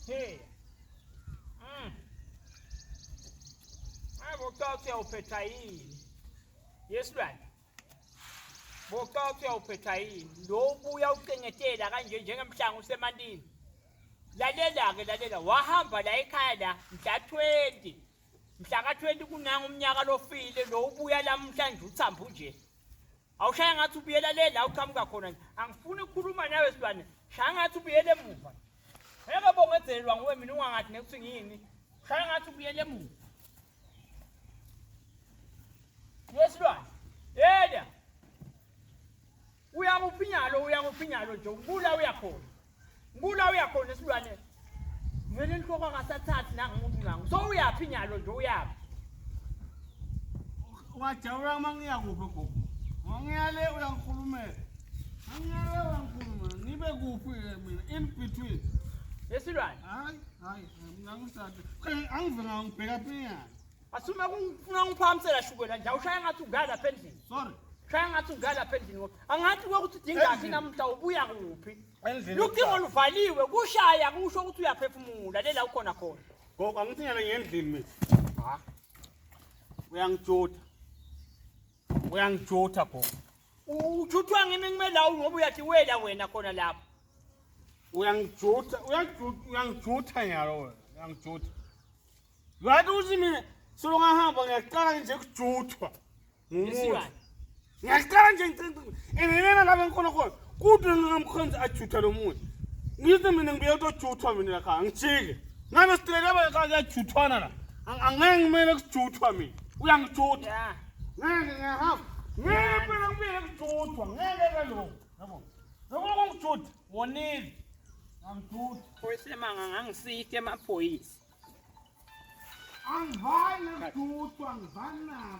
Hey. Bokuthi awuphetha yini? Yesilwane. Bokuthi awuphetha yini? Lo ubuya uqengetela kanje njengemhlanga usemandini. Lalela wahamba la ekhaya la mhla 20. Mhla ka-20 kunanga umnyaka lofile lo ubuya namhlanje uthamba nje. Awushaya ngathi ubuyela la uqhamuka khona nje. Angifuni ukukhuluma nawe silwane. Shaya ngathi ubuyele emuva. Ngeke bongenzelwa nguwe mina ungangathi nekuthi ngini. Shaya ngathi ubuyele emuva. Yesilwane. Yena. Uyakuphinyalo nje. Ngibula uyakhona esilwane. Vele inhloko ngasathathi nangumuntu nangu. So uyaphinyalo nje uyaphi. Wajawula mangiya kuphi gogo? Ngiyale uyangikhulumela. Angiyale uyangikhulumela. Nibe kuphi mina in between. Yesilwane. Hayi, ngangisathi. Angivela ngibheka phinyana. Asuma kufuna ngiphamisela shukela nje awushaya ngathi ugala lapha endlini. Sorry. Shaya ngathi ugala lapha endlini. Angathi ukuthi udingaki namhla ubuya kuphi. Endlini. Lucingo luvaliwe kushaya kusho ukuthi uyaphefumula lela ukhona khona. Gogo angithingele ngendlini mina. Ha. Uyangijotha gogo. Ujuthwa ngimi ngimela ngoba uyathi wela wena khona lapha. Uyangijotha nyalo wena. Uyangijotha. Wathi uthi mina solongahamba ngiyaqala nje ukujuthwa. Yesilwane. Ngiyaqala nje enena lapha ngikhona khona. Kude ngingamkhonza ajutha lo muntu. Ngithi mina ngibuye ukujuthwa mina la ngijike. Ngabe sitrela bayajuthwana la. Angeke ngimele ukujuthwa mina. Uyangijutha. Ya. Ngeke ngiyahamba. Ngeke phela ngibuye ukujuthwa. Ngeke kaloko. Yabo. Lokho ngijutha. Wonile. Angijutha. Oyisemanga ngangisike emaphoyisa. Angivani ukujuthwa ngivana.